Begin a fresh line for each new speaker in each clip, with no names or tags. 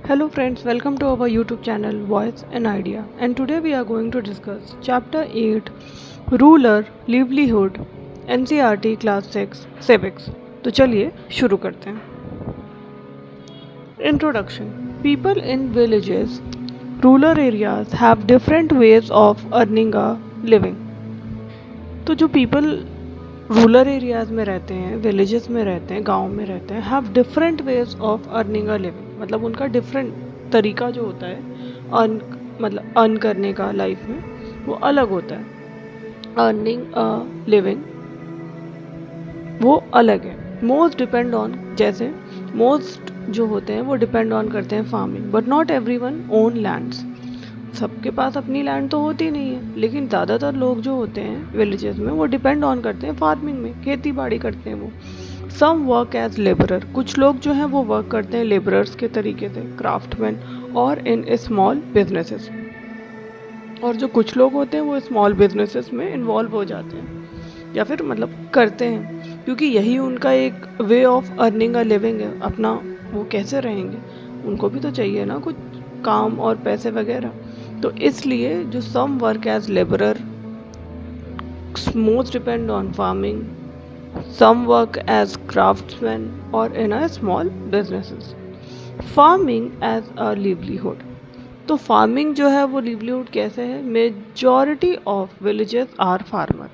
Hello friends, welcome to our YouTube channel Voice and Idea, and today we are going to discuss Chapter 8 Rural Livelihood NCERT Class 6 Civics। तो चलिए शुरू करते हैं। Introduction। People in villages, rural areas have different ways of earning a living। तो जो people rural areas में रहते हैं, विलेजेस में रहते हैं, गांव में रहते हैं, have different ways of earning a living. मतलब उनका डिफरेंट तरीका जो होता है अर्न मतलब अर्न करने का लाइफ में वो अलग होता है। अर्निंग अ लिविंग वो अलग है। मोस्ट डिपेंड ऑन, जैसे मोस्ट जो होते हैं वो डिपेंड ऑन करते हैं farming, but not everyone own lands. सबके पास अपनी लैंड तो होती नहीं है, लेकिन ज़्यादातर लोग जो होते हैं विलेजेस में वो डिपेंड ऑन करते हैं फार्मिंग में, खेती बाड़ी करते हैं वो। सम वर्क एज लेबरर, कुछ लोग जो हैं वो वर्क करते हैं लेबरर्स के तरीके से, क्राफ्टमैन और इन स्मॉल बिजनेसेस। और जो कुछ लोग होते हैं वो स्मॉल बिजनेसेस में इन्वॉल्व हो जाते हैं या फिर मतलब करते हैं, क्योंकि यही उनका एक way of earning a living है। अपना वो कैसे रहेंगे, उनको भी तो चाहिए ना कुछ काम और पैसे वगैरह। तो इसलिए जो some work as labourer, most depend on farming, some work as craftsman और in a small businesses. Farming as a livelihood. तो फार्मिंग जो है वो लिवलीहुड कैसे है? Majority of villages are farmer.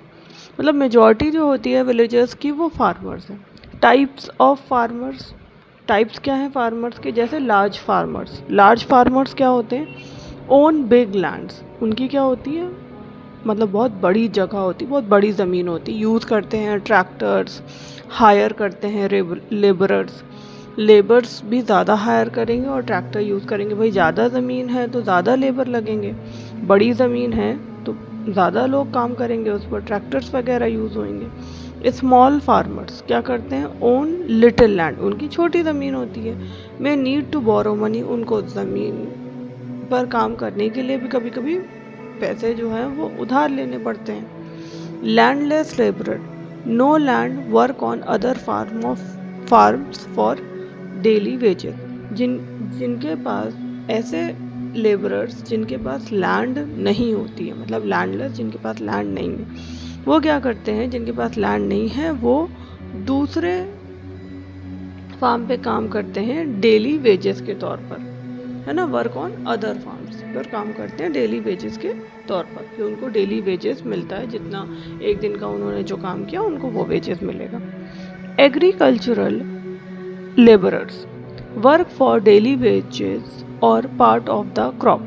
मतलब मेजॉरिटी जो होती है विलेजर्स की वो फार्मर्स हैं। टाइप्स ऑफ फार्मर्स, टाइप्स क्या हैं फार्मर्स के? जैसे लार्ज फार्मर्स। लार्ज फार्मर्स क्या होते हैं? Own big lands. उनकी क्या होती है, मतलब बहुत बड़ी जगह होती, बहुत बड़ी ज़मीन होती, यूज़ करते हैं ट्रैक्टर्स, हायर करते हैं लेबरर्स। लेबर्स भी ज़्यादा हायर करेंगे और ट्रैक्टर यूज़ करेंगे। भाई ज़्यादा ज़मीन है तो ज़्यादा लेबर लगेंगे, बड़ी ज़मीन है तो ज़्यादा लोग काम करेंगे, उस पर ट्रैक्टर्स वगैरह यूज़ होंगे। स्मॉल फार्मर्स क्या करते हैं? ओन लिटिल लैंड, उनकी छोटी ज़मीन होती है। May need to borrow money, उनको ज़मीन पर काम करने के लिए भी कभी कभी पैसे जो हैं वो उधार लेने पड़ते हैं। Landless labourer, no land, work on other farms for daily wages. जिनके पास ऐसे लेबरर्स जिनके पास लैंड नहीं होती है, मतलब लैंडलेस, जिनके पास लैंड नहीं है, वो क्या करते हैं? जिनके पास लैंड नहीं है वो दूसरे फार्म पे काम करते हैं डेली वेजेस के तौर पर, है ना। वर्क ऑन अदर फार्म्स पर काम करते हैं डेली वेजेस के तौर पर, कि उनको डेली वेजेस मिलता है, जितना एक दिन का उन्होंने जो काम किया उनको वो वेजेस मिलेगा। Agricultural labourers work for daily wages और पार्ट ऑफ द क्रॉप।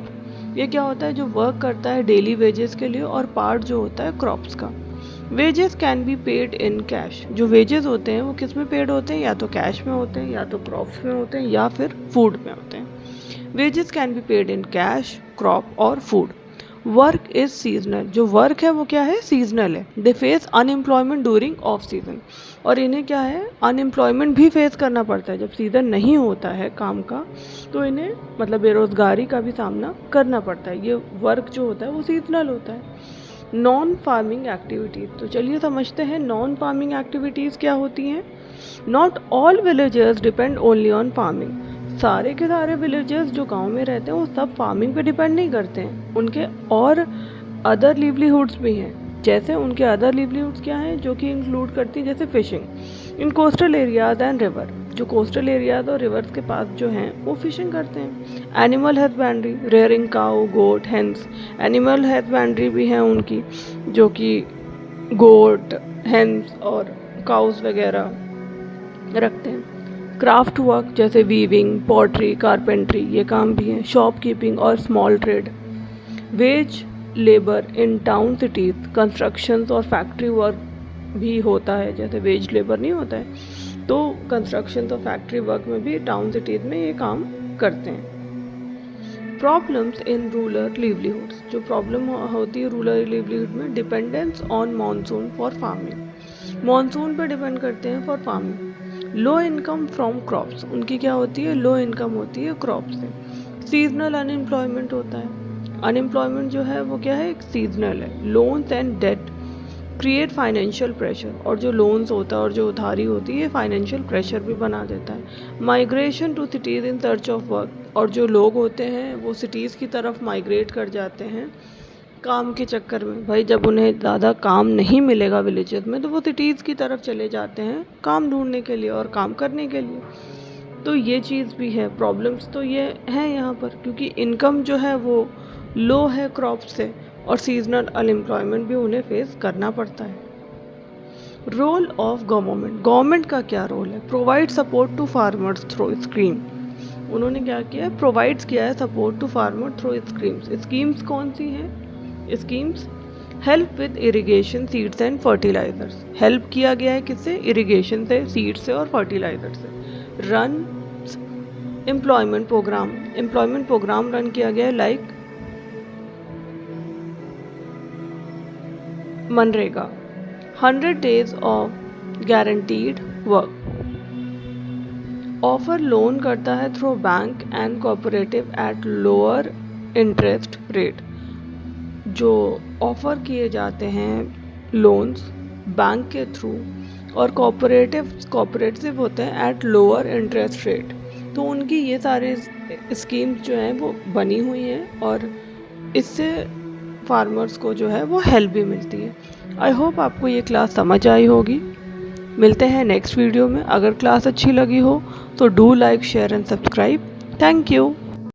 ये क्या होता है? जो वर्क करता है डेली वेजेस के लिए और पार्ट जो होता है क्रॉप्स का। Wages can be paid in cash. जो वेजेस होते हैं वो किस में पेड होते हैं? या तो कैश में होते हैं, या तो क्रॉप्स में होते हैं, या फिर फूड में होते हैं। Wages can be paid in cash, crop और फूड। Work is seasonal. जो वर्क है वो क्या है? सीजनल है। They face unemployment during off season. और इन्हें क्या है? अनएम्प्लॉयमेंट भी फेस करना पड़ता है। जब सीजन नहीं होता है काम का तो इन्हें मतलब बेरोजगारी का भी सामना करना पड़ता है। ये वर्क जो होता है वो सीजनल होता है। Non farming activities. तो चलिए समझते हैं नॉन फार्मिंग एक्टिविटीज़ क्या होती हैं। Not all villagers depend only on farming. सारे के सारे विलेजर्स जो गांव में रहते हैं वो सब फार्मिंग पे डिपेंड नहीं करते हैं, उनके और अदर लिवलीहुड्स भी हैं। जैसे उनके अदर लिवलीहुड्स क्या हैं, जो कि इंक्लूड करती हैं जैसे fishing in coastal areas and river. जो कोस्टल एरियाज और रिवर्स के पास जो हैं वो फिशिंग करते हैं। एनिमल हस्बेंड्री, रेयरिंग काउ, गोट, हेंस। एनिमल हस्बेंड्री भी हैं उनकी, जो कि गोट, हेंस और काउस वगैरह रखते हैं। क्राफ्ट वर्क जैसे वीविंग, पॉटरी, कारपेंट्री, ये काम भी हैं। शॉपकीपिंग और small trade. Veg labour in town cities, constructions और फैक्ट्री वर्क भी होता है। जैसे वेज लेबर नहीं होता है तो कंस्ट्रक्शन और फैक्ट्री वर्क में भी टाउन सिटीज़ में ये काम करते हैं। Problems in rural livelihoods. जो प्रॉब्लम होती है रूरल लिवलीहुड में, dependence on monsoon for farming. Monsoon पर डिपेंड करते हैं for farming. Low income from crops. उनकी क्या होती है? लो इनकम होती है क्रॉप से। सीजनल अनएम्प्लॉयमेंट होता है। अनएम्प्लॉयमेंट जो है वो क्या है? एक सीजनल है। Loans and debt create financial pressure, और जो लोन्स होता है और जो उधारी होती है फाइनेंशियल प्रेशर भी बना देता है। Migration to cities in search of work, और जो लोग होते हैं वो सिटीज़ की तरफ माइग्रेट कर जाते हैं काम के चक्कर में। भाई जब उन्हें ज़्यादा काम नहीं मिलेगा विलेजेस में तो वो सिटीज़ की तरफ चले जाते हैं काम ढूंढने के लिए और काम करने के लिए। तो ये चीज़ भी है, प्रॉब्लम्स तो ये हैं यहाँ पर, क्योंकि इनकम जो है वो लो है क्रॉप से, और सीजनल अनएम्प्लॉयमेंट भी उन्हें फेस करना पड़ता है। रोल ऑफ गवर्नमेंट, गवर्नमेंट का क्या रोल है? Provide support to farmers through scheme. उन्होंने क्या किया है? प्रोवाइड्स किया है support to farmer through schemes. Schemes कौन सी हैं? Schemes help with irrigation, seeds and fertilisers. Help किया गया है किससे? इरिगेशन से, सीड से और फर्टिलाइजर से। Run employment programme, employment programme run किया गया है like MNREGA, 100 days of guaranteed work. Offer loan करता है through bank and cooperative at lower interest rate. जो ऑफर किए जाते हैं लोन्स बैंक के थ्रू और कोऑपरेटिव होते हैं एट लोअर इंटरेस्ट रेट। तो उनकी ये सारे स्कीम्स जो हैं वो बनी हुई हैं और इससे फार्मर्स को जो है वो हेल्प भी मिलती है। आई होप आपको ये क्लास समझ आई होगी। मिलते हैं नेक्स्ट वीडियो में। अगर क्लास अच्छी लगी हो तो do like, share and subscribe. Thank you.